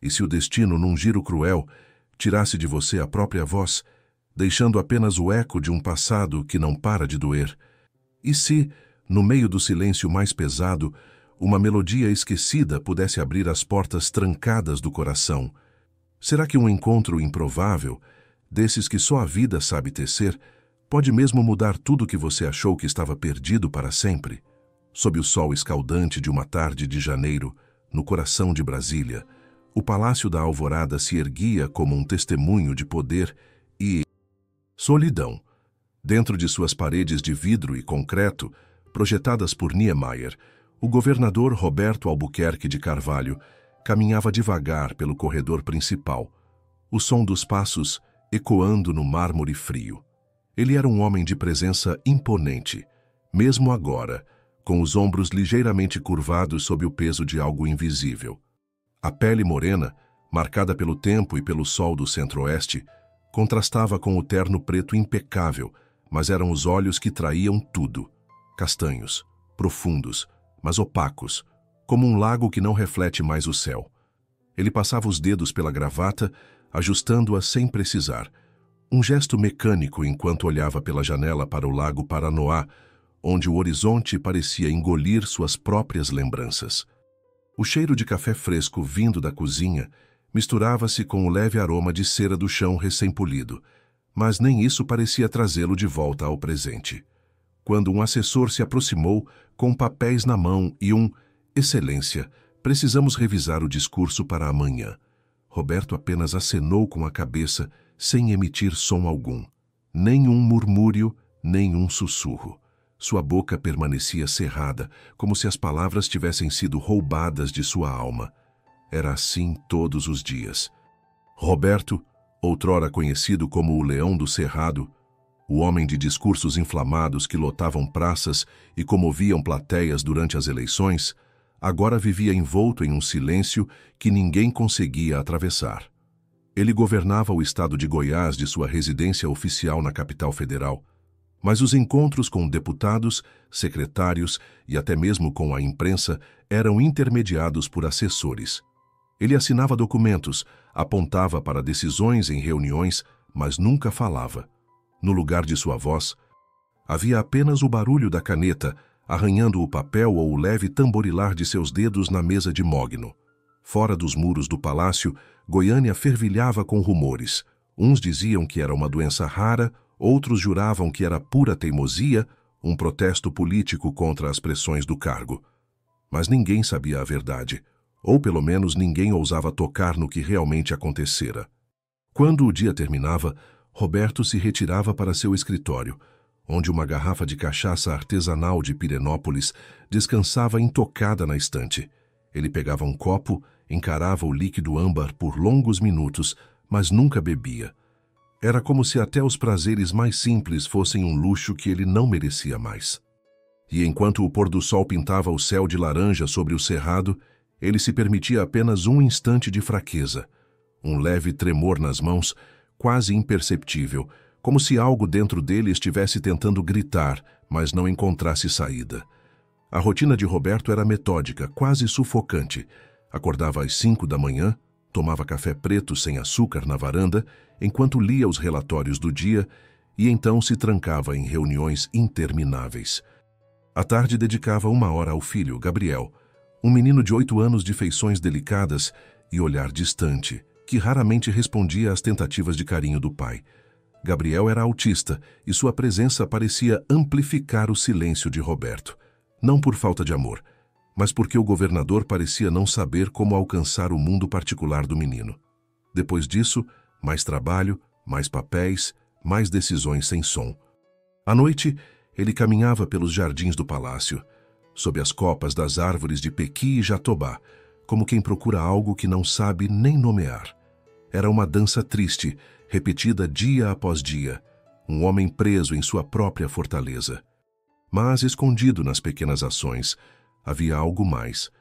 E se o destino, num giro cruel, tirasse de você a própria voz, deixando apenas o eco de um passado que não para de doer? E se, no meio do silêncio mais pesado, uma melodia esquecida pudesse abrir as portas trancadas do coração? Será que um encontro improvável, desses que só a vida sabe tecer, pode mesmo mudar tudo que você achou que estava perdido para sempre? Sob o sol escaldante de uma tarde de janeiro, no coração de Brasília, o Palácio da Alvorada se erguia como um testemunho de poder e solidão. Dentro de suas paredes de vidro e concreto, projetadas por Niemeyer, o governador Roberto Albuquerque de Carvalho caminhava devagar pelo corredor principal, o som dos passos ecoando no mármore frio. Ele era um homem de presença imponente, mesmo agora, com os ombros ligeiramente curvados sob o peso de algo invisível. A pele morena, marcada pelo tempo e pelo sol do centro-oeste, contrastava com o terno preto impecável, mas eram os olhos que traíam tudo. Castanhos, profundos, mas opacos, como um lago que não reflete mais o céu. Ele passava os dedos pela gravata, ajustando-a sem precisar. Um gesto mecânico enquanto olhava pela janela para o lago Paranoá, onde o horizonte parecia engolir suas próprias lembranças. O cheiro de café fresco vindo da cozinha misturava-se com o leve aroma de cera do chão recém-polido, mas nem isso parecia trazê-lo de volta ao presente. Quando um assessor se aproximou, com papéis na mão e Excelência, precisamos revisar o discurso para amanhã. Roberto apenas acenou com a cabeça, sem emitir som algum. Nenhum murmúrio, nenhum sussurro. Sua boca permanecia cerrada, como se as palavras tivessem sido roubadas de sua alma. Era assim todos os dias. Roberto, outrora conhecido como o Leão do Cerrado, o homem de discursos inflamados que lotavam praças e comoviam plateias durante as eleições, agora vivia envolto em um silêncio que ninguém conseguia atravessar. Ele governava o estado de Goiás de sua residência oficial na capital federal, mas os encontros com deputados, secretários e até mesmo com a imprensa eram intermediados por assessores. Ele assinava documentos, apontava para decisões em reuniões, mas nunca falava. No lugar de sua voz, havia apenas o barulho da caneta, arranhando o papel ou o leve tamborilar de seus dedos na mesa de mogno. Fora dos muros do palácio, Goiânia fervilhava com rumores. Uns diziam que era uma doença rara, outros juravam que era pura teimosia, um protesto político contra as pressões do cargo. Mas ninguém sabia a verdade, ou pelo menos ninguém ousava tocar no que realmente acontecera. Quando o dia terminava, Roberto se retirava para seu escritório, onde uma garrafa de cachaça artesanal de Pirenópolis descansava intocada na estante. Ele pegava um copo, encarava o líquido âmbar por longos minutos, mas nunca bebia. Era como se até os prazeres mais simples fossem um luxo que ele não merecia mais. E enquanto o pôr do sol pintava o céu de laranja sobre o cerrado, ele se permitia apenas um instante de fraqueza, um leve tremor nas mãos, quase imperceptível, como se algo dentro dele estivesse tentando gritar, mas não encontrasse saída. A rotina de Roberto era metódica, quase sufocante. Acordava às 5 da manhã, tomava café preto sem açúcar na varanda, enquanto lia os relatórios do dia, e então se trancava em reuniões intermináveis. À tarde dedicava 1 hora ao filho, Gabriel, um menino de 8 anos de feições delicadas e olhar distante, que raramente respondia às tentativas de carinho do pai. Gabriel era autista e sua presença parecia amplificar o silêncio de Roberto. Não por falta de amor, mas porque o governador parecia não saber como alcançar o mundo particular do menino. Depois disso, mais trabalho, mais papéis, mais decisões sem som. À noite, ele caminhava pelos jardins do palácio, sob as copas das árvores de pequi e jatobá, como quem procura algo que não sabe nem nomear. Era uma dança triste, repetida dia após dia, um homem preso em sua própria fortaleza. Mas, escondido nas pequenas ações, havia algo mais.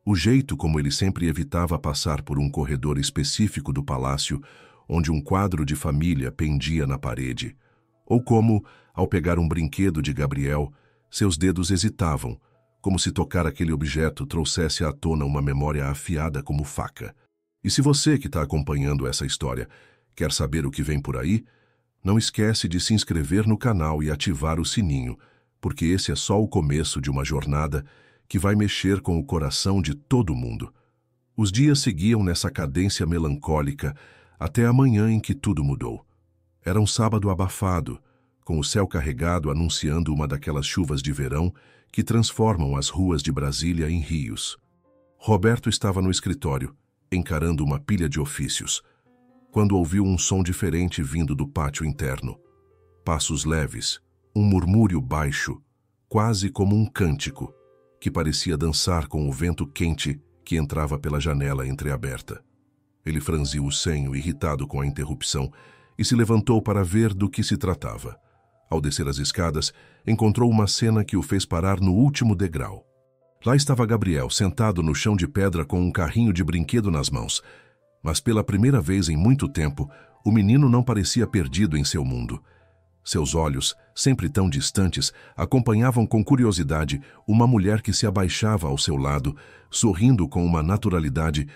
O jeito como ele sempre evitava passar por um corredor específico do palácio, onde um quadro de família pendia na parede, ou como, ao pegar um brinquedo de Gabriel, seus dedos hesitavam, como se tocar aquele objeto trouxesse à tona uma memória afiada como faca. E se você que está acompanhando essa história quer saber o que vem por aí, não esquece de se inscrever no canal e ativar o sininho, porque esse é só o começo de uma jornada que vai mexer com o coração de todo mundo. Os dias seguiam nessa cadência melancólica até a manhã em que tudo mudou. Era um sábado abafado, com o céu carregado anunciando uma daquelas chuvas de verão que transformam as ruas de Brasília em rios. Roberto estava no escritório, encarando uma pilha de ofícios, quando ouviu um som diferente vindo do pátio interno. Passos leves, um murmúrio baixo, quase como um cântico, que parecia dançar com o vento quente que entrava pela janela entreaberta. Ele franziu o senho, irritado com a interrupção, e se levantou para ver do que se tratava. Ao descer as escadas, encontrou uma cena que o fez parar no último degrau. Lá estava Gabriel, sentado no chão de pedra com um carrinho de brinquedo nas mãos. Mas pela primeira vez em muito tempo, o menino não parecia perdido em seu mundo. Seus olhos, sempre tão distantes, acompanhavam com curiosidade uma mulher que se abaixava ao seu lado, sorrindo com uma naturalidade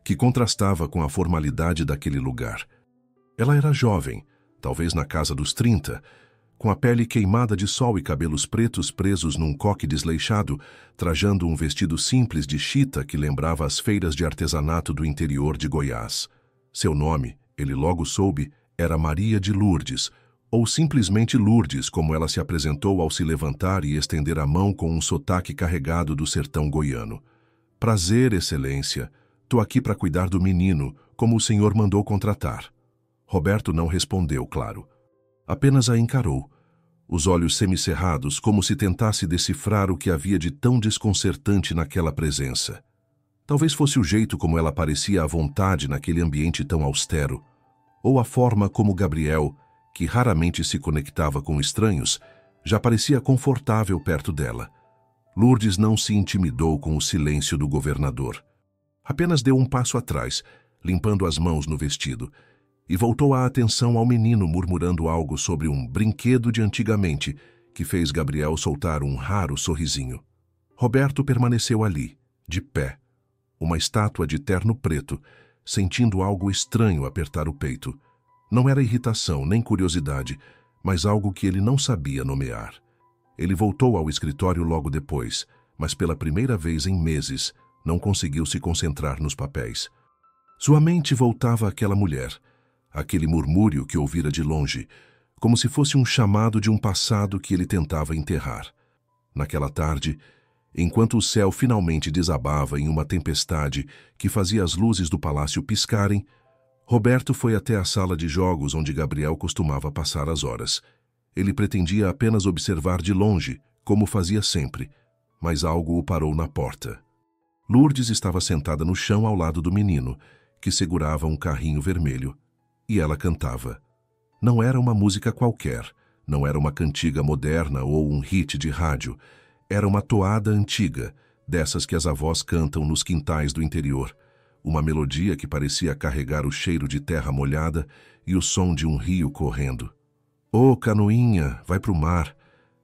que contrastava com a formalidade daquele lugar. Ela era jovem, talvez na casa dos 30, com a pele queimada de sol e cabelos pretos presos num coque desleixado, trajando um vestido simples de chita que lembrava as feiras de artesanato do interior de Goiás. Seu nome, ele logo soube, era Maria de Lourdes, ou simplesmente Lourdes, como ela se apresentou ao se levantar e estender a mão com um sotaque carregado do sertão goiano. Prazer, excelência. Tô aqui para cuidar do menino, como o senhor mandou contratar. Roberto não respondeu, claro. Apenas a encarou, os olhos semicerrados, como se tentasse decifrar o que havia de tão desconcertante naquela presença. Talvez fosse o jeito como ela parecia à vontade naquele ambiente tão austero, ou a forma como Gabriel, que raramente se conectava com estranhos, já parecia confortável perto dela. Lourdes não se intimidou com o silêncio do governador. Apenas deu um passo atrás, limpando as mãos no vestido, e voltou a atenção ao menino murmurando algo sobre um brinquedo de antigamente, que fez Gabriel soltar um raro sorrisinho. Roberto permaneceu ali, de pé, uma estátua de terno preto, sentindo algo estranho apertar o peito. Não era irritação nem curiosidade, mas algo que ele não sabia nomear. Ele voltou ao escritório logo depois, mas pela primeira vez em meses, não conseguiu se concentrar nos papéis. Sua mente voltava àquela mulher, aquele murmúrio que ouvira de longe, como se fosse um chamado de um passado que ele tentava enterrar. Naquela tarde, enquanto o céu finalmente desabava em uma tempestade que fazia as luzes do palácio piscarem, Roberto foi até a sala de jogos onde Gabriel costumava passar as horas. Ele pretendia apenas observar de longe, como fazia sempre, mas algo o parou na porta. Lourdes estava sentada no chão ao lado do menino, que segurava um carrinho vermelho, e ela cantava. Não era uma música qualquer, não era uma cantiga moderna ou um hit de rádio, era uma toada antiga, dessas que as avós cantam nos quintais do interior, uma melodia que parecia carregar o cheiro de terra molhada e o som de um rio correndo. Ô, canoinha, vai pro mar,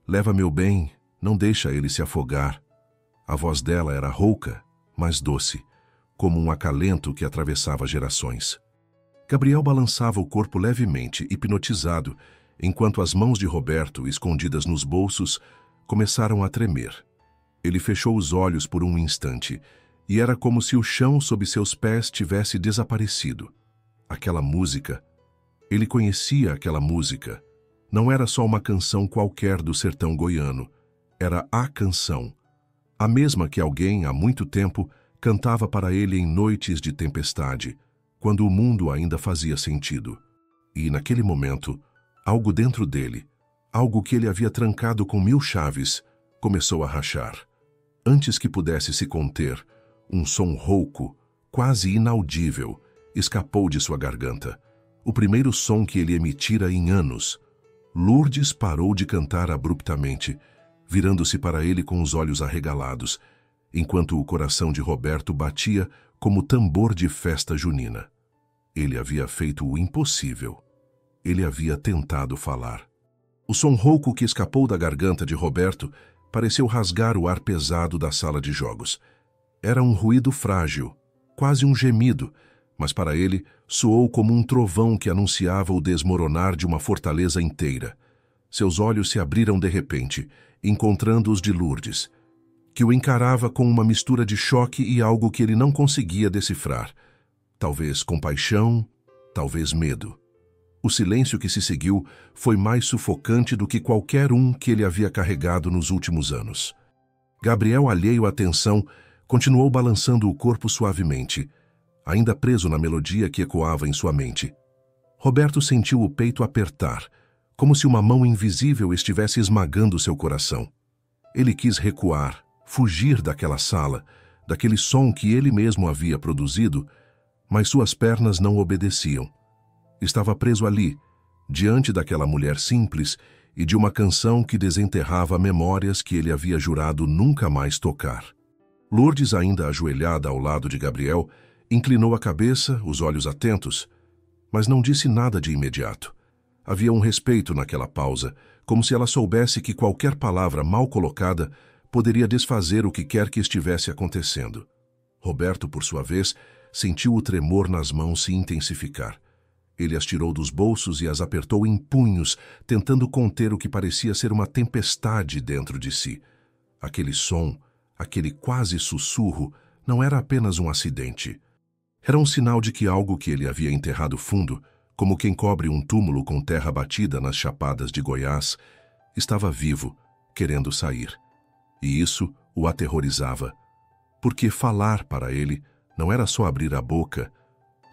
leva meu bem, não deixa ele se afogar. A voz dela era rouca, mas doce, como um acalento que atravessava gerações. Gabriel balançava o corpo levemente, hipnotizado, enquanto as mãos de Roberto, escondidas nos bolsos, começaram a tremer. Ele fechou os olhos por um instante, e era como se o chão sob seus pés tivesse desaparecido. Aquela música, ele conhecia aquela música. Não era só uma canção qualquer do sertão goiano, era a canção. A mesma que alguém, há muito tempo, cantava para ele em noites de tempestade, quando o mundo ainda fazia sentido. E, naquele momento, algo dentro dele, algo que ele havia trancado com 1000 chaves, começou a rachar. Antes que pudesse se conter, um som rouco, quase inaudível, escapou de sua garganta. O primeiro som que ele emitira em anos. Lourdes parou de cantar abruptamente, virando-se para ele com os olhos arregalados, enquanto o coração de Roberto batia como tambor de festa junina. Ele havia feito o impossível. Ele havia tentado falar. O som rouco que escapou da garganta de Roberto pareceu rasgar o ar pesado da sala de jogos. Era um ruído frágil, quase um gemido, mas para ele soou como um trovão que anunciava o desmoronar de uma fortaleza inteira. Seus olhos se abriram de repente, encontrando os de Lourdes, que o encarava com uma mistura de choque e algo que ele não conseguia decifrar. Talvez compaixão, talvez medo. O silêncio que se seguiu foi mais sufocante do que qualquer um que ele havia carregado nos últimos anos. Gabriel, alheio à tensão, continuou balançando o corpo suavemente, ainda preso na melodia que ecoava em sua mente. Roberto sentiu o peito apertar, como se uma mão invisível estivesse esmagando seu coração. Ele quis recuar, fugir daquela sala, daquele som que ele mesmo havia produzido, mas suas pernas não obedeciam. Estava preso ali, diante daquela mulher simples e de uma canção que desenterrava memórias que ele havia jurado nunca mais tocar. Lourdes, ainda ajoelhada ao lado de Gabriel, inclinou a cabeça, os olhos atentos, mas não disse nada de imediato. Havia um respeito naquela pausa, como se ela soubesse que qualquer palavra mal colocada poderia desfazer o que quer que estivesse acontecendo. Roberto, por sua vez, sentiu o tremor nas mãos se intensificar. Ele as tirou dos bolsos e as apertou em punhos, tentando conter o que parecia ser uma tempestade dentro de si. Aquele som, aquele quase sussurro, não era apenas um acidente. Era um sinal de que algo que ele havia enterrado fundo, como quem cobre um túmulo com terra batida nas chapadas de Goiás, estava vivo, querendo sair. E isso o aterrorizava, porque falar para ele não era só abrir a boca,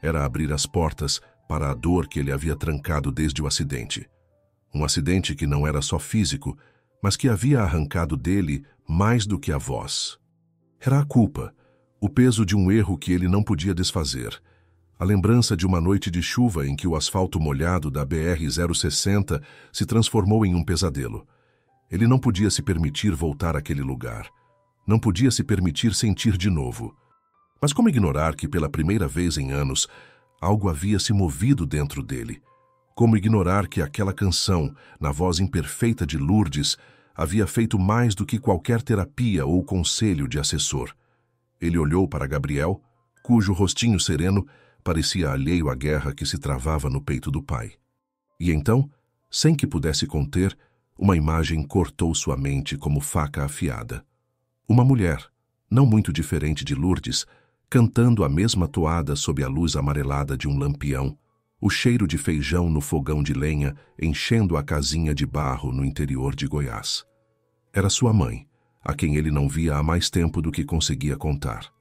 era abrir as portas para a dor que ele havia trancado desde o acidente. Um acidente que não era só físico, mas que havia arrancado dele mais do que a voz. Era a culpa, o peso de um erro que ele não podia desfazer, a lembrança de uma noite de chuva em que o asfalto molhado da BR-060 se transformou em um pesadelo. Ele não podia se permitir voltar àquele lugar. Não podia se permitir sentir de novo. Mas como ignorar que, pela primeira vez em anos, algo havia se movido dentro dele? Como ignorar que aquela canção, na voz imperfeita de Lourdes, havia feito mais do que qualquer terapia ou conselho de assessor? Ele olhou para Gabriel, cujo rostinho sereno parecia alheio à guerra que se travava no peito do pai. E então, sem que pudesse conter, uma imagem cortou sua mente como faca afiada. Uma mulher, não muito diferente de Lourdes, cantando a mesma toada sob a luz amarelada de um lampião, o cheiro de feijão no fogão de lenha enchendo a casinha de barro no interior de Goiás. Era sua mãe, a quem ele não via há mais tempo do que conseguia contar.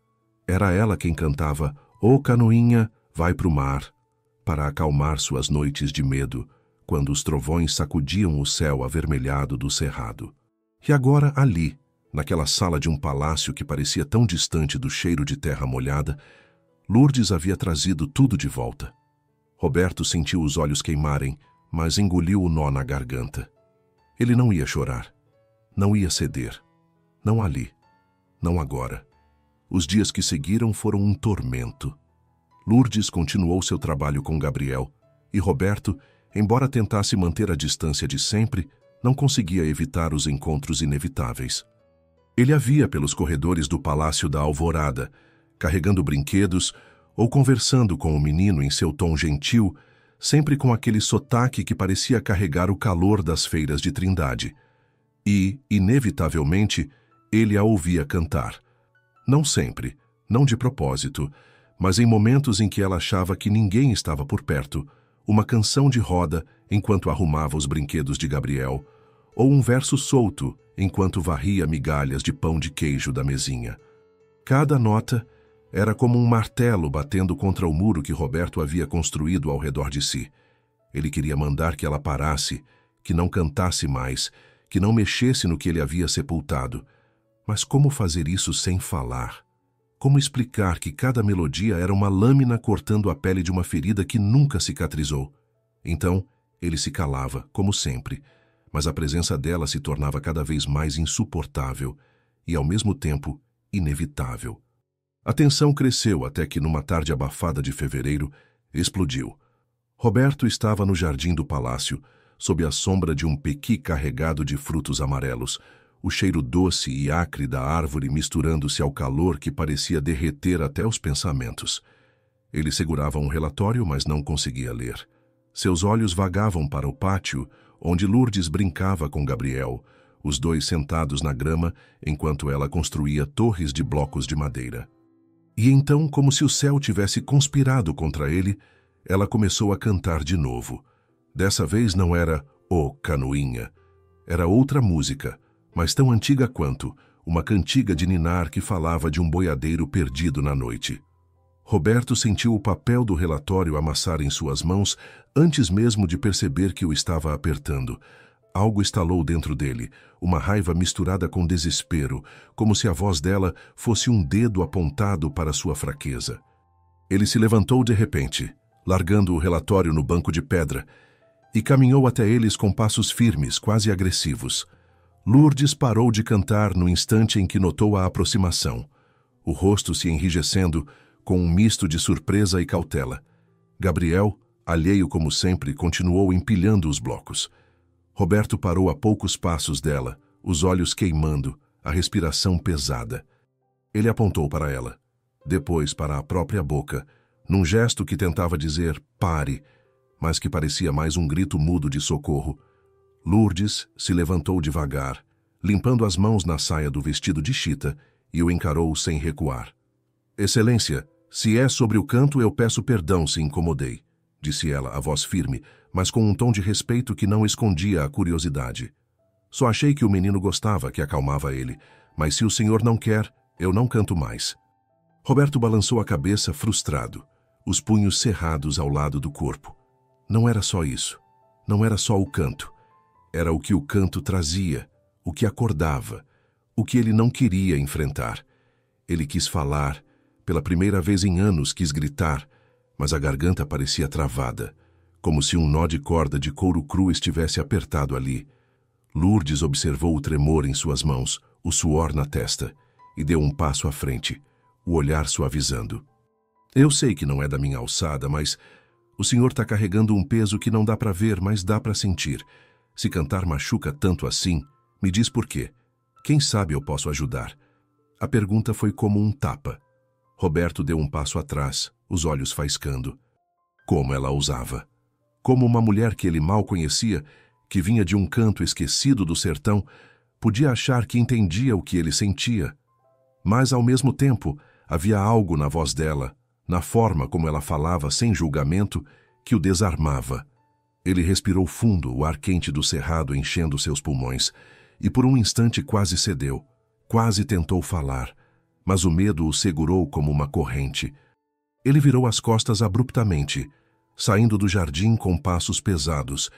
Era ela quem cantava "Ô canoinha, vai pro mar", para acalmar suas noites de medo, quando os trovões sacudiam o céu avermelhado do cerrado. E agora ali, naquela sala de um palácio que parecia tão distante do cheiro de terra molhada, Lourdes havia trazido tudo de volta. Roberto sentiu os olhos queimarem, mas engoliu o nó na garganta. Ele não ia chorar. Não ia ceder. Não ali. Não agora. Os dias que seguiram foram um tormento. Lourdes continuou seu trabalho com Gabriel, e Roberto, embora tentasse manter a distância de sempre, não conseguia evitar os encontros inevitáveis. Ele a via pelos corredores do Palácio da Alvorada, carregando brinquedos ou conversando com o menino em seu tom gentil, sempre com aquele sotaque que parecia carregar o calor das feiras de Trindade. E, inevitavelmente, ele a ouvia cantar. Não sempre, não de propósito, mas em momentos em que ela achava que ninguém estava por perto, uma canção de roda enquanto arrumava os brinquedos de Gabriel, ou um verso solto enquanto varria migalhas de pão de queijo da mesinha. Cada nota era como um martelo batendo contra o muro que Roberto havia construído ao redor de si. Ele queria mandar que ela parasse, que não cantasse mais, que não mexesse no que ele havia sepultado. Mas como fazer isso sem falar? Como explicar que cada melodia era uma lâmina cortando a pele de uma ferida que nunca cicatrizou? Então, ele se calava, como sempre, mas a presença dela se tornava cada vez mais insuportável e, ao mesmo tempo, inevitável. A tensão cresceu até que, numa tarde abafada de fevereiro, explodiu. Roberto estava no jardim do palácio, sob a sombra de um pequi carregado de frutos amarelos, o cheiro doce e acre da árvore misturando-se ao calor que parecia derreter até os pensamentos. Ele segurava um relatório, mas não conseguia ler. Seus olhos vagavam para o pátio, onde Lourdes brincava com Gabriel, os dois sentados na grama, enquanto ela construía torres de blocos de madeira. E então, como se o céu tivesse conspirado contra ele, ela começou a cantar de novo. Dessa vez não era "Ô Canoinha". Era outra música, mas tão antiga quanto, uma cantiga de ninar que falava de um boiadeiro perdido na noite. Roberto sentiu o papel do relatório amassar em suas mãos antes mesmo de perceber que o estava apertando. Algo estalou dentro dele, uma raiva misturada com desespero, como se a voz dela fosse um dedo apontado para sua fraqueza. Ele se levantou de repente, largando o relatório no banco de pedra, e caminhou até eles com passos firmes, quase agressivos. Lourdes parou de cantar no instante em que notou a aproximação, o rosto se enrijecendo com um misto de surpresa e cautela. Gabriel, alheio como sempre, continuou empilhando os blocos. Roberto parou a poucos passos dela, os olhos queimando, a respiração pesada. Ele apontou para ela, depois para a própria boca, num gesto que tentava dizer "pare", mas que parecia mais um grito mudo de socorro. Lourdes se levantou devagar, limpando as mãos na saia do vestido de chita, e o encarou sem recuar. "Excelência, se é sobre o canto, eu peço perdão se incomodei", disse ela, a voz firme, mas com um tom de respeito que não escondia a curiosidade. "Só achei que o menino gostava, que acalmava ele, mas se o senhor não quer, eu não canto mais." Roberto balançou a cabeça frustrado, os punhos cerrados ao lado do corpo. Não era só isso. Não era só o canto. Era o que o canto trazia, o que acordava, o que ele não queria enfrentar. Ele quis falar, pela primeira vez em anos quis gritar, mas a garganta parecia travada, como se um nó de corda de couro cru estivesse apertado ali. Lourdes observou o tremor em suas mãos, o suor na testa, e deu um passo à frente, o olhar suavizando. "Eu sei que não é da minha alçada, mas o senhor está carregando um peso que não dá para ver, mas dá para sentir. Se cantar machuca tanto assim, me diz por quê. Quem sabe eu posso ajudar." A pergunta foi como um tapa. Roberto deu um passo atrás, os olhos faiscando. Como ela ousava. Como uma mulher que ele mal conhecia, que vinha de um canto esquecido do sertão, podia achar que entendia o que ele sentia. Mas, ao mesmo tempo, havia algo na voz dela, na forma como ela falava sem julgamento, que o desarmava. Ele respirou fundo, o ar quente do cerrado enchendo seus pulmões, e por um instante quase cedeu, quase tentou falar, mas o medo o segurou como uma corrente. Ele virou as costas abruptamente, saindo do jardim com passos pesados,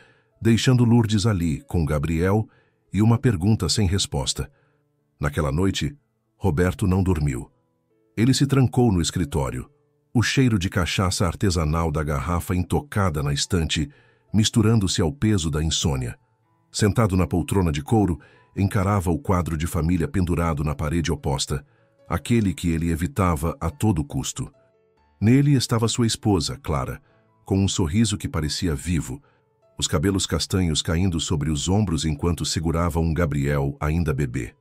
deixando Lourdes ali, com Gabriel, e uma pergunta sem resposta. Naquela noite, Roberto não dormiu. Ele se trancou no escritório, o cheiro de cachaça artesanal da garrafa intocada na estante, misturando-se ao peso da insônia. Sentado na poltrona de couro, encarava o quadro de família pendurado na parede oposta, aquele que ele evitava a todo custo. Nele estava sua esposa, Clara, com um sorriso que parecia vivo, os cabelos castanhos caindo sobre os ombros enquanto segurava um Gabriel ainda bebê.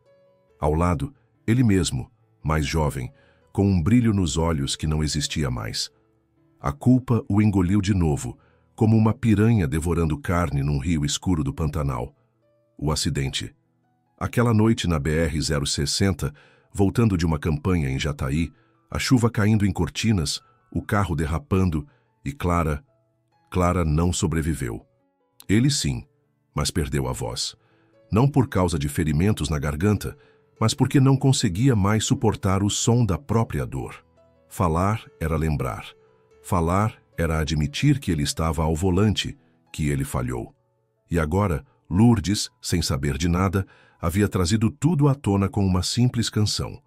Ao lado, ele mesmo, mais jovem, com um brilho nos olhos que não existia mais. A culpa o engoliu de novo, como uma piranha devorando carne num rio escuro do Pantanal. O acidente. Aquela noite na BR-060, voltando de uma campanha em Jataí, a chuva caindo em cortinas, o carro derrapando, e Clara não sobreviveu. Ele sim, mas perdeu a voz. Não por causa de ferimentos na garganta, mas porque não conseguia mais suportar o som da própria dor. Falar era lembrar. Falar era admitir que ele estava ao volante, que ele falhou. E agora, Lourdes, sem saber de nada, havia trazido tudo à tona com uma simples canção.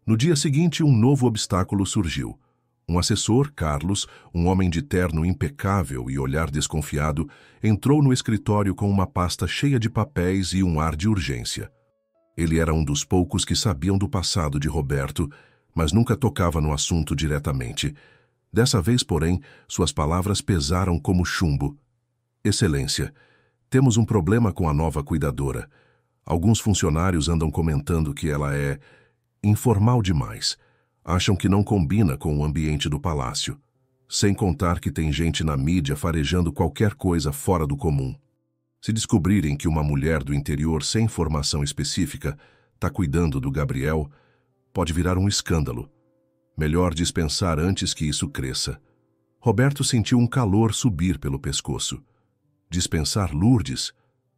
No dia seguinte, um novo obstáculo surgiu. Um assessor, Carlos, um homem de terno impecável e olhar desconfiado, entrou no escritório com uma pasta cheia de papéis e um ar de urgência. Ele era um dos poucos que sabiam do passado de Roberto, mas nunca tocava no assunto diretamente. Dessa vez, porém, suas palavras pesaram como chumbo. "Excelência, temos um problema com a nova cuidadora. Alguns funcionários andam comentando que ela é informal demais. Acham que não combina com o ambiente do palácio." Sem contar que tem gente na mídia farejando qualquer coisa fora do comum. Se descobrirem que uma mulher do interior sem formação específica está cuidando do Gabriel, pode virar um escândalo. Melhor dispensar antes que isso cresça. Roberto sentiu um calor subir pelo pescoço. Dispensar Lourdes?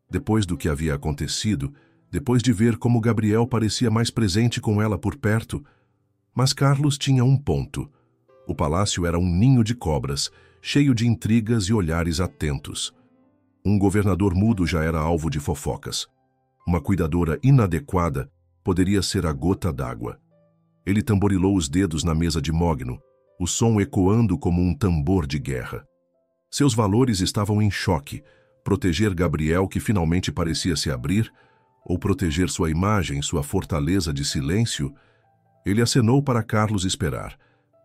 Depois do que havia acontecido, depois de ver como Gabriel parecia mais presente com ela por perto. Mas Carlos tinha um ponto. O palácio era um ninho de cobras, cheio de intrigas e olhares atentos. Um governador mudo já era alvo de fofocas. Uma cuidadora inadequada poderia ser a gota d'água. Ele tamborilou os dedos na mesa de mogno, o som ecoando como um tambor de guerra. Seus valores estavam em choque: proteger Gabriel, que finalmente parecia se abrir, ou proteger sua imagem, sua fortaleza de silêncio. Ele acenou para Carlos esperar.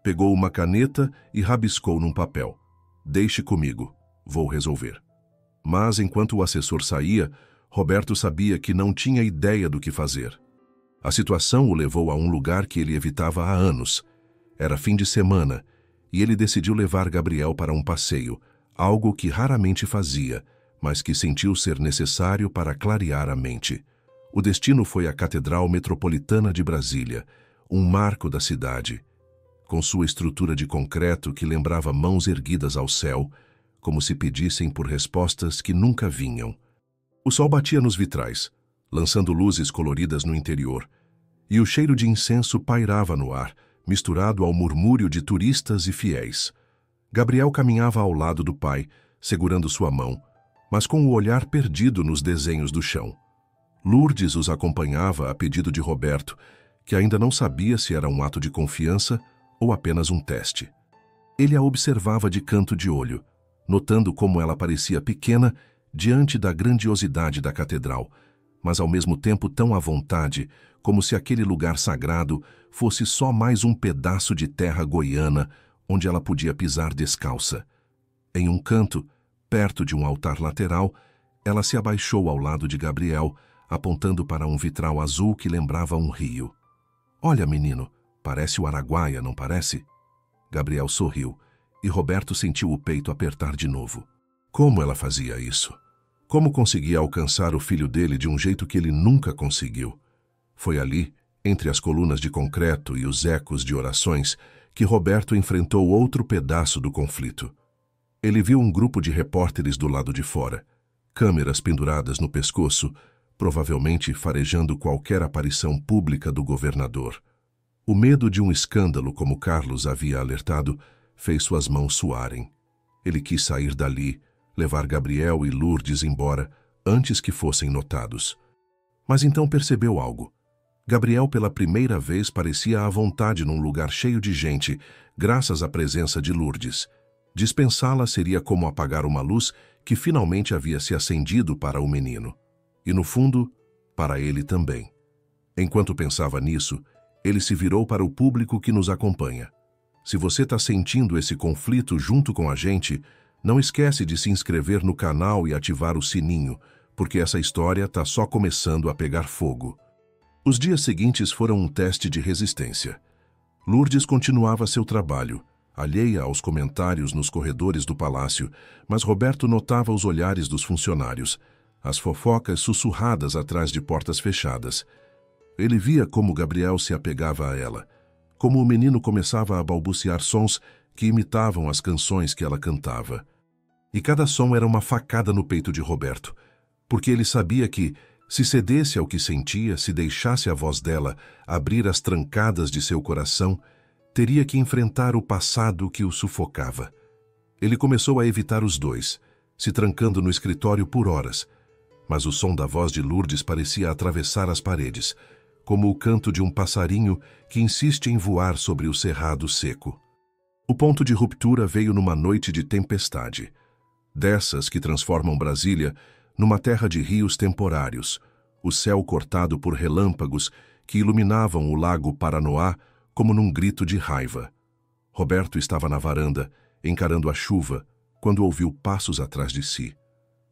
Pegou uma caneta e rabiscou num papel. Deixe comigo, vou resolver. Mas, enquanto o assessor saía, Roberto sabia que não tinha ideia do que fazer. A situação o levou a um lugar que ele evitava há anos. Era fim de semana, e ele decidiu levar Gabriel para um passeio, algo que raramente fazia, mas que sentiu ser necessário para clarear a mente. O destino foi a Catedral Metropolitana de Brasília, um marco da cidade. Com sua estrutura de concreto que lembrava mãos erguidas ao céu, como se pedissem por respostas que nunca vinham. O sol batia nos vitrais, lançando luzes coloridas no interior, e o cheiro de incenso pairava no ar, misturado ao murmúrio de turistas e fiéis. Gabriel caminhava ao lado do pai, segurando sua mão, mas com o olhar perdido nos desenhos do chão. Lourdes os acompanhava a pedido de Roberto, que ainda não sabia se era um ato de confiança ou apenas um teste. Ele a observava de canto de olho, notando como ela parecia pequena diante da grandiosidade da catedral, mas ao mesmo tempo tão à vontade, como se aquele lugar sagrado fosse só mais um pedaço de terra goiana onde ela podia pisar descalça. Em um canto, perto de um altar lateral, ela se abaixou ao lado de Gabriel, apontando para um vitral azul que lembrava um rio. "Olha, menino, parece o Araguaia, não parece?" Gabriel sorriu, e Roberto sentiu o peito apertar de novo. Como ela fazia isso? Como conseguia alcançar o filho dele de um jeito que ele nunca conseguiu? Foi ali, entre as colunas de concreto e os ecos de orações, que Roberto enfrentou outro pedaço do conflito. Ele viu um grupo de repórteres do lado de fora, câmeras penduradas no pescoço, provavelmente farejando qualquer aparição pública do governador. O medo de um escândalo, como Carlos havia alertado, fez suas mãos suarem. Ele quis sair dali, levar Gabriel e Lourdes embora, antes que fossem notados. Mas então percebeu algo. Gabriel pela primeira vez parecia à vontade num lugar cheio de gente, graças à presença de Lourdes. Dispensá-la seria como apagar uma luz que finalmente havia se acendido para o menino. E no fundo, para ele também. Enquanto pensava nisso, ele se virou para o público que nos acompanha. Se você está sentindo esse conflito junto com a gente, não esquece de se inscrever no canal e ativar o sininho, porque essa história está só começando a pegar fogo. Os dias seguintes foram um teste de resistência. Lourdes continuava seu trabalho, alheia aos comentários nos corredores do palácio, mas Roberto notava os olhares dos funcionários, as fofocas sussurradas atrás de portas fechadas. Ele via como Gabriel se apegava a ela, como o menino começava a balbuciar sons que imitavam as canções que ela cantava. E cada som era uma facada no peito de Roberto, porque ele sabia que, se cedesse ao que sentia, se deixasse a voz dela abrir as trancadas de seu coração, teria que enfrentar o passado que o sufocava. Ele começou a evitar os dois, se trancando no escritório por horas, mas o som da voz de Lourdes parecia atravessar as paredes, como o canto de um passarinho que insiste em voar sobre o cerrado seco. O ponto de ruptura veio numa noite de tempestade, dessas que transformam Brasília numa terra de rios temporários, o céu cortado por relâmpagos que iluminavam o lago Paranoá como num grito de raiva. Roberto estava na varanda, encarando a chuva, quando ouviu passos atrás de si.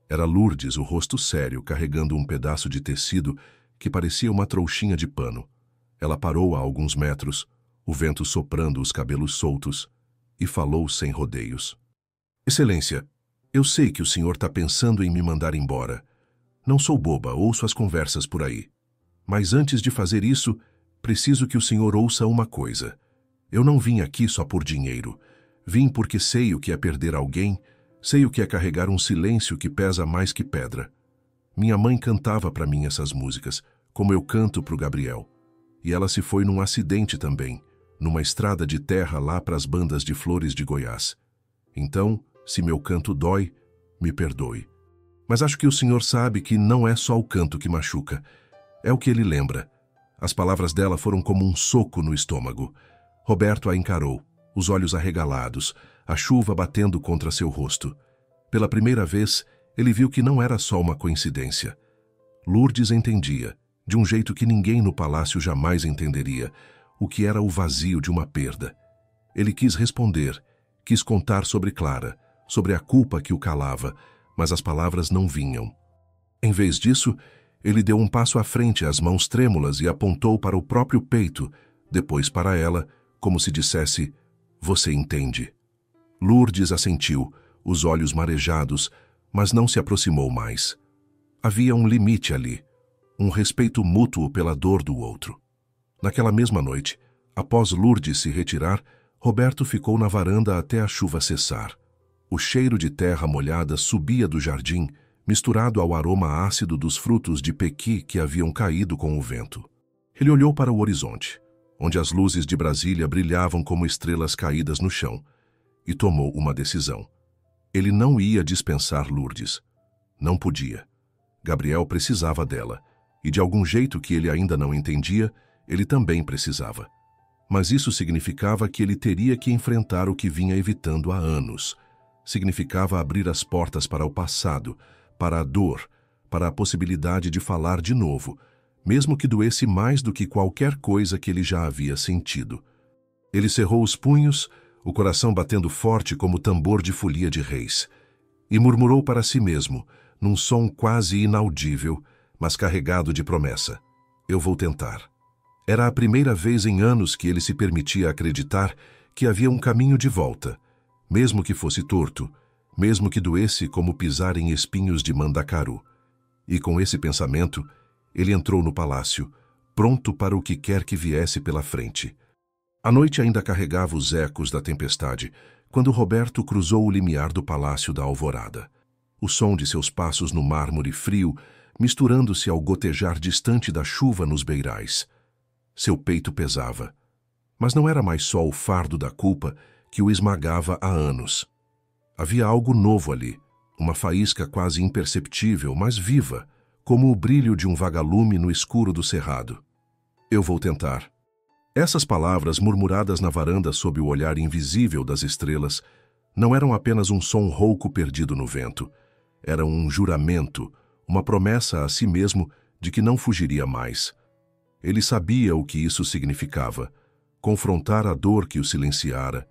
Era Lourdes, o rosto sério, carregando um pedaço de tecido que parecia uma trouxinha de pano. Ela parou a alguns metros, o vento soprando os cabelos soltos, e falou sem rodeios. Excelência, eu sei que o senhor está pensando em me mandar embora. Não sou boba, ouço as conversas por aí. Mas antes de fazer isso, preciso que o senhor ouça uma coisa. Eu não vim aqui só por dinheiro. Vim porque sei o que é perder alguém, sei o que é carregar um silêncio que pesa mais que pedra. Minha mãe cantava para mim essas músicas, como eu canto para o Gabriel. E ela se foi num acidente também, numa estrada de terra lá para as bandas de Flores de Goiás. Então, se meu canto dói, me perdoe. Mas acho que o senhor sabe que não é só o canto que machuca. É o que ele lembra. As palavras dela foram como um soco no estômago. Roberto a encarou, os olhos arregalados, a chuva batendo contra seu rosto. Pela primeira vez, ele viu que não era só uma coincidência. Lourdes entendia, de um jeito que ninguém no palácio jamais entenderia, o que era o vazio de uma perda. Ele quis responder, quis contar sobre Clara, sobre a culpa que o calava, mas as palavras não vinham. Em vez disso, ele deu um passo à frente, as mãos trêmulas, e apontou para o próprio peito, depois para ela, como se dissesse, "Você entende." Lourdes assentiu, os olhos marejados, mas não se aproximou mais. Havia um limite ali, um respeito mútuo pela dor do outro. Naquela mesma noite, após Lourdes se retirar, Roberto ficou na varanda até a chuva cessar. O cheiro de terra molhada subia do jardim, misturado ao aroma ácido dos frutos de pequi que haviam caído com o vento. Ele olhou para o horizonte, onde as luzes de Brasília brilhavam como estrelas caídas no chão, e tomou uma decisão. Ele não ia dispensar Lourdes. Não podia. Gabriel precisava dela, e de algum jeito que ele ainda não entendia, ele também precisava. Mas isso significava que ele teria que enfrentar o que vinha evitando há anos. Significava abrir as portas para o passado, para a dor, para a possibilidade de falar de novo, mesmo que doesse mais do que qualquer coisa que ele já havia sentido. Ele cerrou os punhos, o coração batendo forte como tambor de folia de reis, e murmurou para si mesmo, num som quase inaudível, mas carregado de promessa: "Eu vou tentar." Era a primeira vez em anos que ele se permitia acreditar que havia um caminho de volta, mesmo que fosse torto, mesmo que doesse como pisar em espinhos de mandacaru. E com esse pensamento, ele entrou no palácio, pronto para o que quer que viesse pela frente. A noite ainda carregava os ecos da tempestade, quando Roberto cruzou o limiar do Palácio da Alvorada. O som de seus passos no mármore frio, misturando-se ao gotejar distante da chuva nos beirais. Seu peito pesava. Mas não era mais só o fardo da culpa que o esmagava há anos. Havia algo novo ali, uma faísca quase imperceptível, mas viva, como o brilho de um vagalume no escuro do cerrado. "Eu vou tentar." Essas palavras, murmuradas na varanda sob o olhar invisível das estrelas, não eram apenas um som rouco perdido no vento. Era um juramento, uma promessa a si mesmo de que não fugiria mais. Ele sabia o que isso significava: confrontar a dor que o silenciara,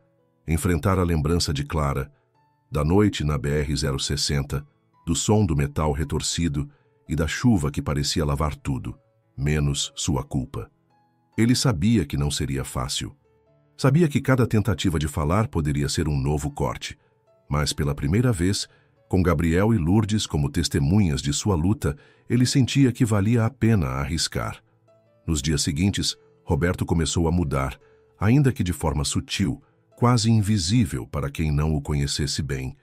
enfrentar a lembrança de Clara, da noite na BR-060, do som do metal retorcido e da chuva que parecia lavar tudo, menos sua culpa. Ele sabia que não seria fácil. Sabia que cada tentativa de falar poderia ser um novo corte, mas pela primeira vez, com Gabriel e Lourdes como testemunhas de sua luta, ele sentia que valia a pena arriscar. Nos dias seguintes, Roberto começou a mudar, ainda que de forma sutil, quase invisível para quem não o conhecesse bem.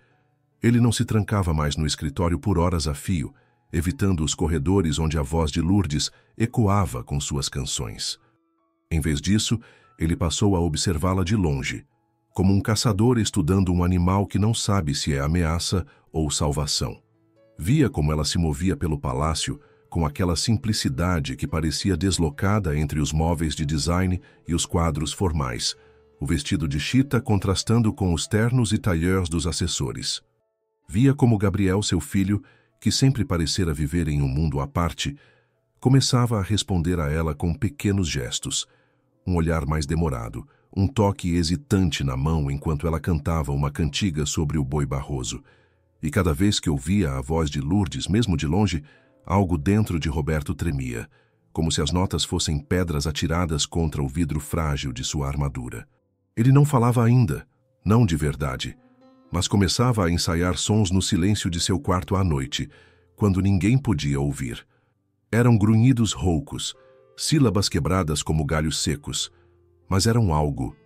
Ele não se trancava mais no escritório por horas a fio, evitando os corredores onde a voz de Lourdes ecoava com suas canções. Em vez disso, ele passou a observá-la de longe, como um caçador estudando um animal que não sabe se é ameaça ou salvação. Via como ela se movia pelo palácio, com aquela simplicidade que parecia deslocada entre os móveis de design e os quadros formais, o vestido de chita contrastando com os ternos e tailleurs dos assessores. Via como Gabriel, seu filho, que sempre parecera viver em um mundo à parte, começava a responder a ela com pequenos gestos, um olhar mais demorado, um toque hesitante na mão enquanto ela cantava uma cantiga sobre o boi barroso. E cada vez que ouvia a voz de Lourdes, mesmo de longe, algo dentro de Roberto tremia, como se as notas fossem pedras atiradas contra o vidro frágil de sua armadura. Ele não falava ainda, não de verdade, mas começava a ensaiar sons no silêncio de seu quarto à noite, quando ninguém podia ouvir. Eram grunhidos roucos, sílabas quebradas como galhos secos, mas eram algo.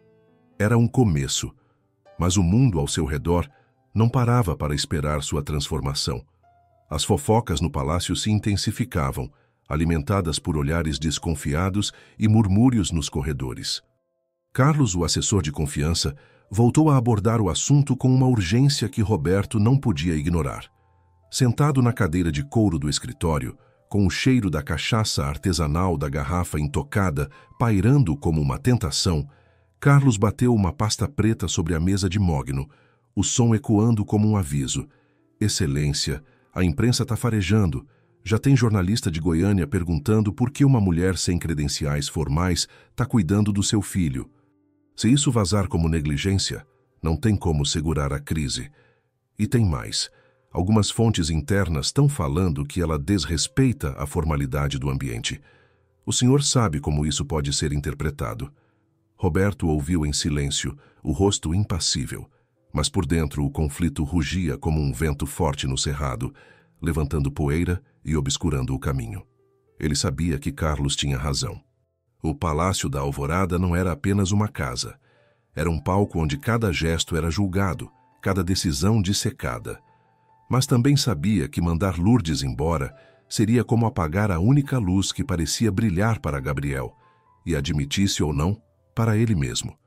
Era um começo, mas o mundo ao seu redor não parava para esperar sua transformação. As fofocas no palácio se intensificavam, alimentadas por olhares desconfiados e murmúrios nos corredores. Carlos, o assessor de confiança, voltou a abordar o assunto com uma urgência que Roberto não podia ignorar. Sentado na cadeira de couro do escritório, com o cheiro da cachaça artesanal da garrafa intocada pairando como uma tentação, Carlos bateu uma pasta preta sobre a mesa de mogno, o som ecoando como um aviso. Excelência, a imprensa está farejando. Já tem jornalista de Goiânia perguntando por que uma mulher sem credenciais formais está cuidando do seu filho. Se isso vazar como negligência, não tem como segurar a crise. E tem mais. Algumas fontes internas estão falando que ela desrespeita a formalidade do ambiente. O senhor sabe como isso pode ser interpretado. Roberto ouviu em silêncio, o rosto impassível, mas por dentro o conflito rugia como um vento forte no cerrado, levantando poeira e obscurando o caminho. Ele sabia que Carlos tinha razão. O Palácio da Alvorada não era apenas uma casa. Era um palco onde cada gesto era julgado, cada decisão dissecada. Mas também sabia que mandar Lourdes embora seria como apagar a única luz que parecia brilhar para Gabriel, e admitisse ou não, para ele mesmo.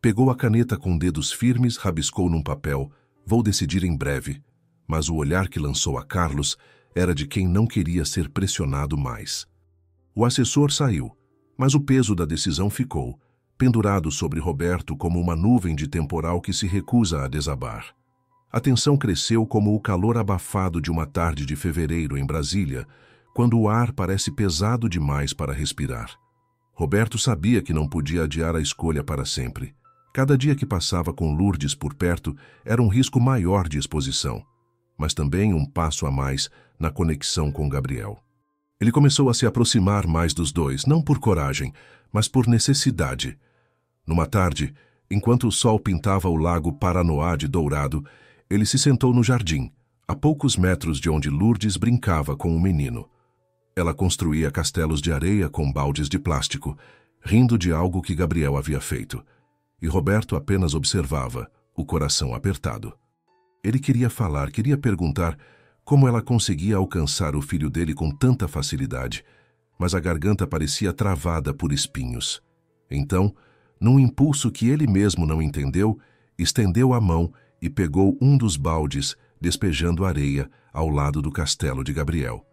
Pegou a caneta com dedos firmes, rabiscou num papel, vou decidir em breve, mas o olhar que lançou a Carlos era de quem não queria ser pressionado mais. O assessor saiu, mas o peso da decisão ficou, pendurado sobre Roberto como uma nuvem de temporal que se recusa a desabar. A tensão cresceu como o calor abafado de uma tarde de fevereiro em Brasília, quando o ar parece pesado demais para respirar. Roberto sabia que não podia adiar a escolha para sempre. Cada dia que passava com Lourdes por perto era um risco maior de exposição, mas também um passo a mais na conexão com Gabriel. Ele começou a se aproximar mais dos dois, não por coragem, mas por necessidade. Numa tarde, enquanto o sol pintava o lago Paranoá de dourado, ele se sentou no jardim, a poucos metros de onde Lourdes brincava com o menino. Ela construía castelos de areia com baldes de plástico, rindo de algo que Gabriel havia feito. E Roberto apenas observava, o coração apertado. Ele queria falar, queria perguntar como ela conseguia alcançar o filho dele com tanta facilidade, mas a garganta parecia travada por espinhos. Então, num impulso que ele mesmo não entendeu, estendeu a mão e pegou um dos baldes, despejando areia ao lado do castelo de Gabriel.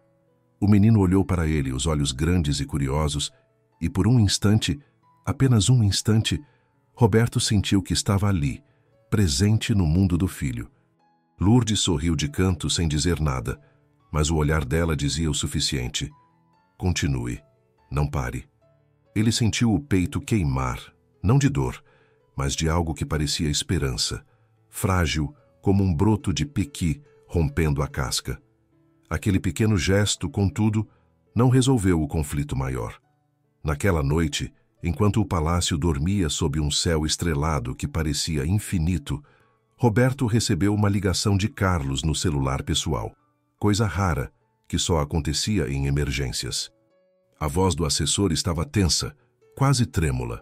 O menino olhou para ele, os olhos grandes e curiosos, e por um instante, apenas um instante, Roberto sentiu que estava ali, presente no mundo do filho. Lourdes sorriu de canto sem dizer nada, mas o olhar dela dizia o suficiente. Continue, não pare. Ele sentiu o peito queimar, não de dor, mas de algo que parecia esperança, frágil como um broto de pequi rompendo a casca. Aquele pequeno gesto, contudo, não resolveu o conflito maior. Naquela noite, enquanto o palácio dormia sob um céu estrelado que parecia infinito, Roberto recebeu uma ligação de Carlos no celular pessoal, coisa rara, que só acontecia em emergências. A voz do assessor estava tensa, quase trêmula.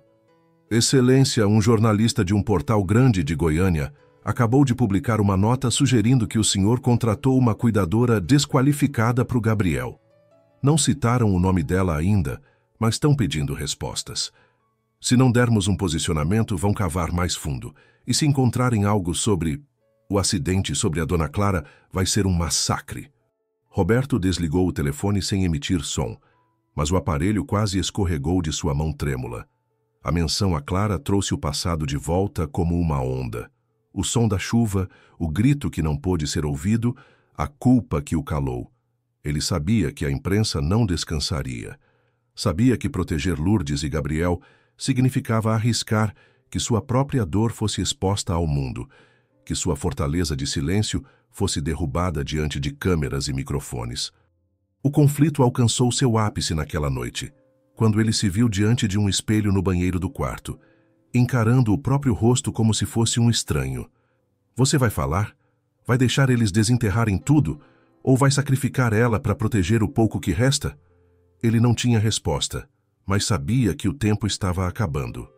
Excelência, um jornalista de um portal grande de Goiânia acabou de publicar uma nota sugerindo que o senhor contratou uma cuidadora desqualificada para o Gabriel. Não citaram o nome dela ainda, mas estão pedindo respostas. Se não dermos um posicionamento, vão cavar mais fundo. E se encontrarem algo sobre o acidente sobre a Dona Clara, vai ser um massacre. Roberto desligou o telefone sem emitir som, mas o aparelho quase escorregou de sua mão trêmula. A menção a Clara trouxe o passado de volta como uma onda. O som da chuva, o grito que não pôde ser ouvido, a culpa que o calou. Ele sabia que a imprensa não descansaria. Sabia que proteger Lourdes e Gabriel significava arriscar que sua própria dor fosse exposta ao mundo, que sua fortaleza de silêncio fosse derrubada diante de câmeras e microfones. O conflito alcançou seu ápice naquela noite, quando ele se viu diante de um espelho no banheiro do quarto. encarando o próprio rosto como se fosse um estranho. Você vai falar? Vai deixar eles desenterrarem tudo? Ou vai sacrificar ela para proteger o pouco que resta? Ele não tinha resposta, mas sabia que o tempo estava acabando.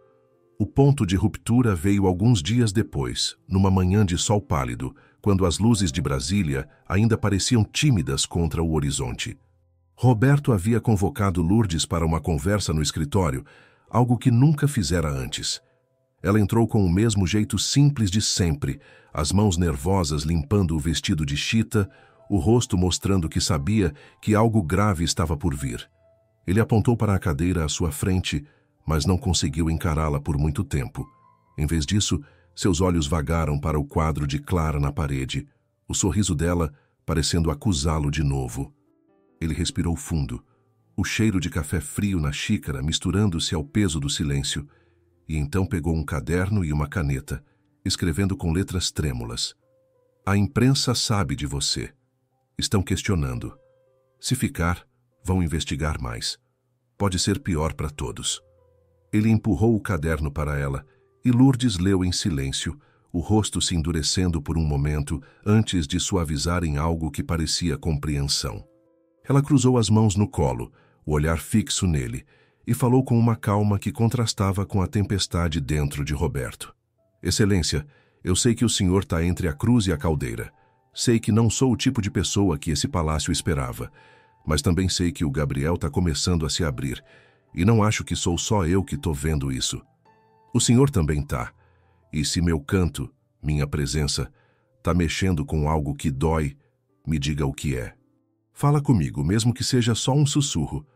O ponto de ruptura veio alguns dias depois, numa manhã de sol pálido, quando as luzes de Brasília ainda pareciam tímidas contra o horizonte. Roberto havia convocado Lourdes para uma conversa no escritório, algo que nunca fizera antes. Ela entrou com o mesmo jeito simples de sempre, as mãos nervosas limpando o vestido de chita, o rosto mostrando que sabia que algo grave estava por vir. Ele apontou para a cadeira à sua frente, mas não conseguiu encará-la por muito tempo. Em vez disso, seus olhos vagaram para o quadro de Clara na parede, o sorriso dela parecendo acusá-lo de novo. Ele respirou fundo, o cheiro de café frio na xícara misturando-se ao peso do silêncio, e então pegou um caderno e uma caneta, escrevendo com letras trêmulas. A imprensa sabe de você. Estão questionando. Se ficar, vão investigar mais. Pode ser pior para todos. Ele empurrou o caderno para ela e Lourdes leu em silêncio, o rosto se endurecendo por um momento antes de suavizar em algo que parecia compreensão. Ela cruzou as mãos no colo, o olhar fixo nele, e falou com uma calma que contrastava com a tempestade dentro de Roberto. Excelência, eu sei que o senhor está entre a cruz e a caldeira. Sei que não sou o tipo de pessoa que esse palácio esperava, mas também sei que o Gabriel está começando a se abrir, e não acho que sou só eu que estou vendo isso. O senhor também está, e se meu canto, minha presença, está mexendo com algo que dói, me diga o que é. Fala comigo, mesmo que seja só um sussurro.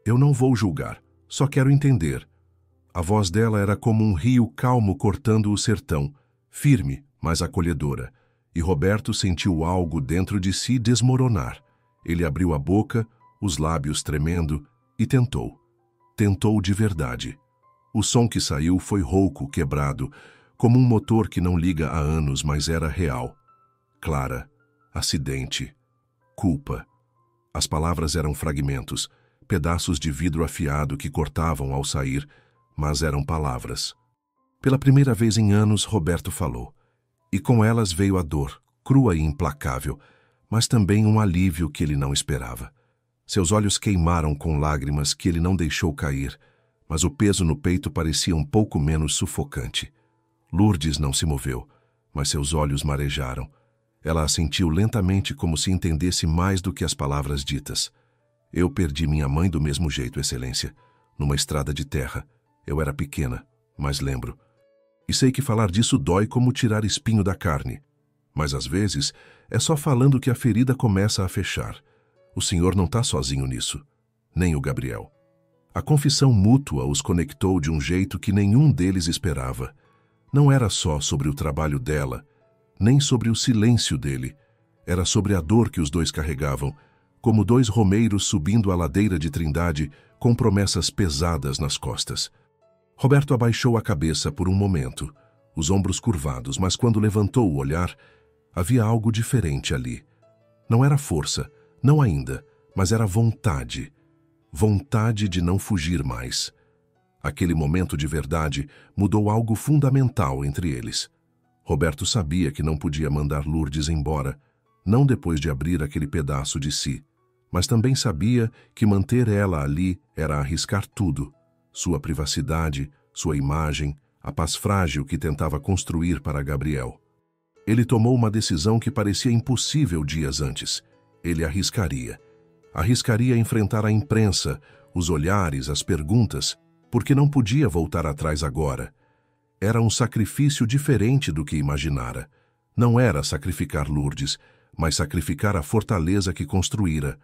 Eu não vou julgar, só quero entender. A voz dela era como um rio calmo cortando o sertão, firme, mas acolhedora, e Roberto sentiu algo dentro de si desmoronar. Ele abriu a boca, os lábios tremendo, e tentou. Tentou de verdade. O som que saiu foi rouco, quebrado, como um motor que não liga há anos, mas era real. Clara, acidente, culpa. As palavras eram fragmentos, pedaços de vidro afiado que cortavam ao sair, mas eram palavras. Pela primeira vez em anos, Roberto falou. E com elas veio a dor, crua e implacável, mas também um alívio que ele não esperava. Seus olhos queimaram com lágrimas que ele não deixou cair, mas o peso no peito parecia um pouco menos sufocante. Lourdes não se moveu, mas seus olhos marejaram. Ela assentiu lentamente como se entendesse mais do que as palavras ditas. Eu perdi minha mãe do mesmo jeito, Excelência, numa estrada de terra. Eu era pequena, mas lembro. E sei que falar disso dói como tirar espinho da carne. Mas às vezes é só falando que a ferida começa a fechar. O senhor não está sozinho nisso, nem o Gabriel. A confissão mútua os conectou de um jeito que nenhum deles esperava. Não era só sobre o trabalho dela, nem sobre o silêncio dele. Era sobre a dor que os dois carregavam, como dois romeiros subindo a ladeira de Trindade com promessas pesadas nas costas. Roberto abaixou a cabeça por um momento, os ombros curvados, mas quando levantou o olhar, havia algo diferente ali. Não era força, não ainda, mas era vontade. Vontade de não fugir mais. Aquele momento de verdade mudou algo fundamental entre eles. Roberto sabia que não podia mandar Lourdes embora, não depois de abrir aquele pedaço de si, mas também sabia que manter ela ali era arriscar tudo, sua privacidade, sua imagem, a paz frágil que tentava construir para Gabriel. Ele tomou uma decisão que parecia impossível dias antes. Ele arriscaria. Arriscaria enfrentar a imprensa, os olhares, as perguntas, porque não podia voltar atrás agora. Era um sacrifício diferente do que imaginara. Não era sacrificar Lourdes, mas sacrificar a fortaleza que construíra,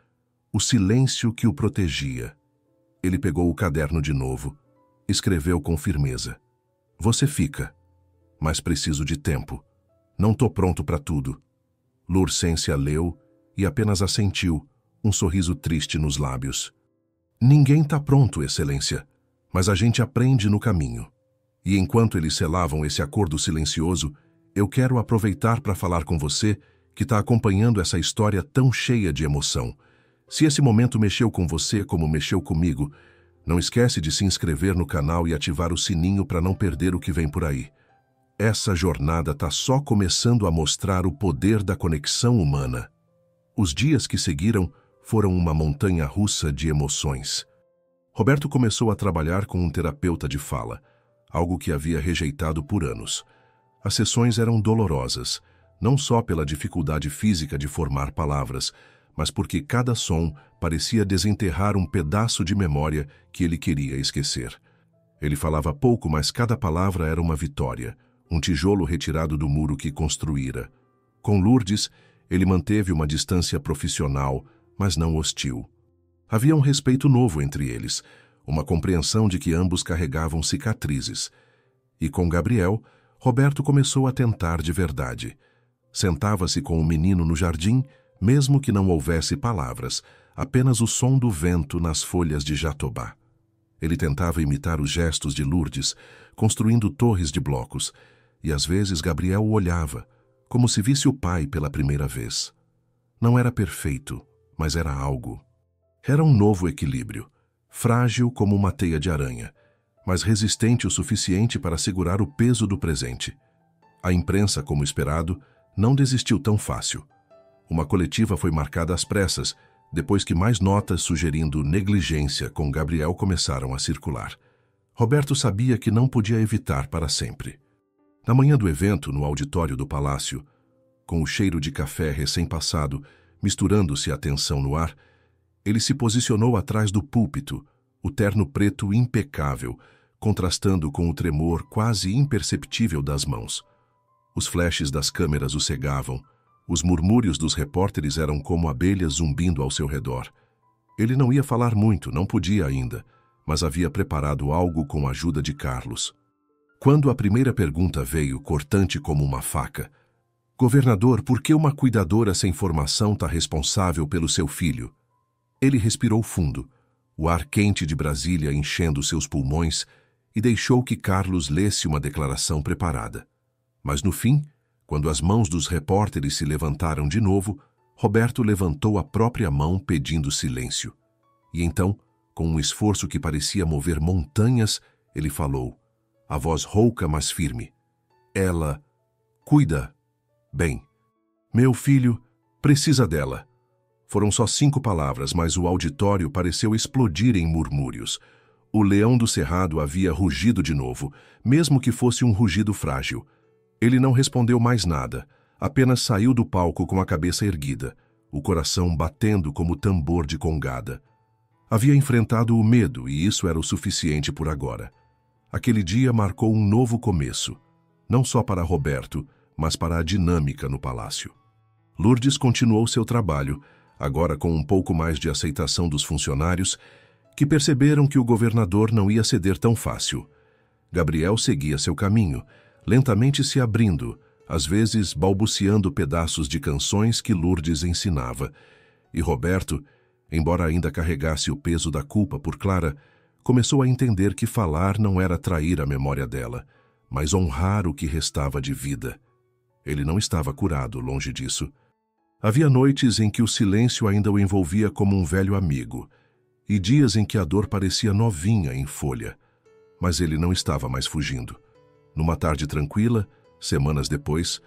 o silêncio que o protegia. Ele pegou o caderno de novo, escreveu com firmeza. Você fica, mas preciso de tempo. Não tô pronto para tudo. Lurcência leu e apenas assentiu, um sorriso triste nos lábios. Ninguém tá pronto, Excelência, mas a gente aprende no caminho. E enquanto eles selavam esse acordo silencioso, eu quero aproveitar para falar com você que está acompanhando essa história tão cheia de emoção. Se esse momento mexeu com você como mexeu comigo, Não esquece de se inscrever no canal e ativar o sininho para não perder o que vem por aí. Essa jornada está só começando a mostrar o poder da conexão humana. Os dias que seguiram foram uma montanha-russa de emoções. Roberto começou a trabalhar com um terapeuta de fala, algo que havia rejeitado por anos. As sessões eram dolorosas, não só pela dificuldade física de formar palavras, mas porque cada som parecia desenterrar um pedaço de memória que ele queria esquecer. Ele falava pouco, mas cada palavra era uma vitória, um tijolo retirado do muro que construíra. Com Lourdes, ele manteve uma distância profissional, mas não hostil. Havia um respeito novo entre eles, uma compreensão de que ambos carregavam cicatrizes. E com Gabriel, Roberto começou a tentar de verdade. Sentava-se com o menino no jardim, mesmo que não houvesse palavras, apenas o som do vento nas folhas de jatobá. Ele tentava imitar os gestos de Lourdes, construindo torres de blocos, e às vezes Gabriel o olhava, como se visse o pai pela primeira vez. Não era perfeito, mas era algo. Era um novo equilíbrio, frágil como uma teia de aranha, mas resistente o suficiente para segurar o peso do presente. A imprensa, como esperado, não desistiu tão fácil. Uma coletiva foi marcada às pressas, depois que mais notas sugerindo negligência com Gabriel começaram a circular. Roberto sabia que não podia evitar para sempre. Na manhã do evento, no auditório do palácio, com o cheiro de café recém-passado misturando-se à tensão no ar, ele se posicionou atrás do púlpito, o terno preto impecável, contrastando com o tremor quase imperceptível das mãos. Os flashes das câmeras o cegavam, os murmúrios dos repórteres eram como abelhas zumbindo ao seu redor. Ele não ia falar muito, não podia ainda, mas havia preparado algo com a ajuda de Carlos. Quando a primeira pergunta veio, cortante como uma faca: "Governador, por que uma cuidadora sem formação está responsável pelo seu filho?" Ele respirou fundo, o ar quente de Brasília enchendo seus pulmões, e deixou que Carlos lesse uma declaração preparada. Mas no fim, quando as mãos dos repórteres se levantaram de novo, Roberto levantou a própria mão pedindo silêncio. E então, com um esforço que parecia mover montanhas, ele falou, a voz rouca mas firme: "Ela cuida bem. Meu filho precisa dela." Foram só 5 palavras, mas o auditório pareceu explodir em murmúrios. O leão do cerrado havia rugido de novo, mesmo que fosse um rugido frágil. Ele não respondeu mais nada, apenas saiu do palco com a cabeça erguida, o coração batendo como tambor de congada. Havia enfrentado o medo e isso era o suficiente por agora. Aquele dia marcou um novo começo, não só para Roberto, mas para a dinâmica no palácio. Lourdes continuou seu trabalho, agora com um pouco mais de aceitação dos funcionários, que perceberam que o governador não ia ceder tão fácil. Gabriel seguia seu caminho, lentamente se abrindo, às vezes balbuciando pedaços de canções que Lourdes ensinava. E Roberto, embora ainda carregasse o peso da culpa por Clara, começou a entender que falar não era trair a memória dela, mas honrar o que restava de vida. Ele não estava curado, longe disso. Havia noites em que o silêncio ainda o envolvia como um velho amigo, e dias em que a dor parecia novinha em folha. Mas ele não estava mais fugindo. Numa tarde tranquila, semanas depois,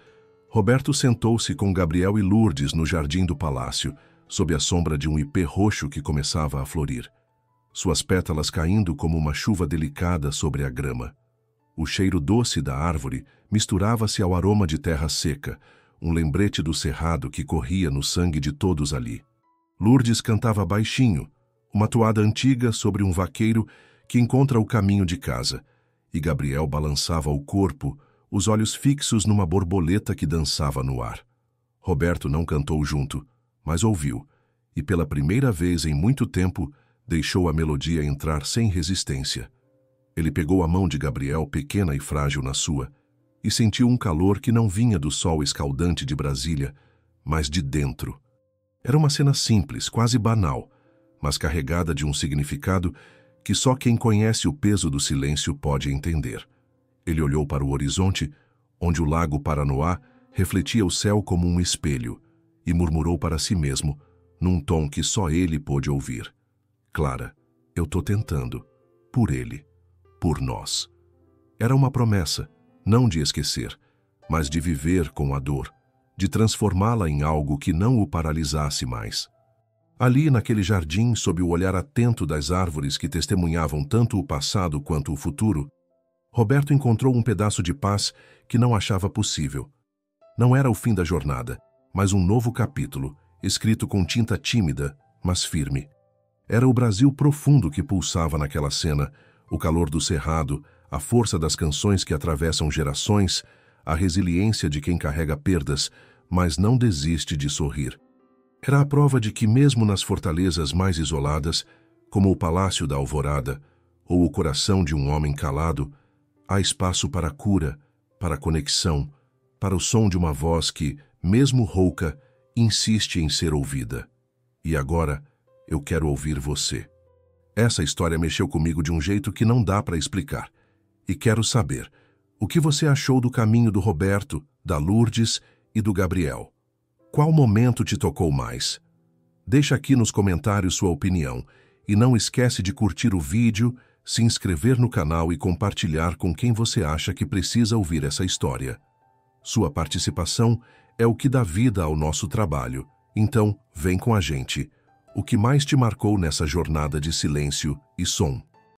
Roberto sentou-se com Gabriel e Lourdes no jardim do palácio, sob a sombra de um ipê roxo que começava a florir, suas pétalas caindo como uma chuva delicada sobre a grama. O cheiro doce da árvore misturava-se ao aroma de terra seca, um lembrete do cerrado que corria no sangue de todos ali. Lourdes cantava baixinho, uma toada antiga sobre um vaqueiro que encontra o caminho de casa, e Gabriel balançava o corpo, os olhos fixos numa borboleta que dançava no ar. Roberto não cantou junto, mas ouviu, e pela primeira vez em muito tempo deixou a melodia entrar sem resistência. Ele pegou a mão de Gabriel, pequena e frágil na sua, e sentiu um calor que não vinha do sol escaldante de Brasília, mas de dentro. Era uma cena simples, quase banal, mas carregada de um significado que só quem conhece o peso do silêncio pode entender. Ele olhou para o horizonte, onde o lago Paranoá refletia o céu como um espelho, e murmurou para si mesmo, num tom que só ele pôde ouvir: "Clara, Eu tô tentando. Por ele. Por nós. Era uma promessa, não de esquecer, mas de viver com a dor, de transformá-la em algo que não o paralisasse mais. Ali, naquele jardim, sob o olhar atento das árvores que testemunhavam tanto o passado quanto o futuro, Roberto encontrou um pedaço de paz que não achava possível. Não era o fim da jornada, mas um novo capítulo, escrito com tinta tímida, mas firme. Era o Brasil profundo que pulsava naquela cena, o calor do cerrado, a força das canções que atravessam gerações, a resiliência de quem carrega perdas, mas não desiste de sorrir. Era a prova de que mesmo nas fortalezas mais isoladas, como o Palácio da Alvorada, ou o coração de um homem calado, há espaço para a cura, para a conexão, para o som de uma voz que, mesmo rouca, insiste em ser ouvida. E agora, eu quero ouvir você. Essa história mexeu comigo de um jeito que não dá para explicar. E quero saber, o que você achou do caminho do Roberto, da Lourdes e do Gabriel? Qual momento te tocou mais? Deixa aqui nos comentários sua opinião e não esquece de curtir o vídeo, se inscrever no canal e compartilhar com quem você acha que precisa ouvir essa história. Sua participação é o que dá vida ao nosso trabalho, então vem com a gente. O que mais te marcou nessa jornada de silêncio e som?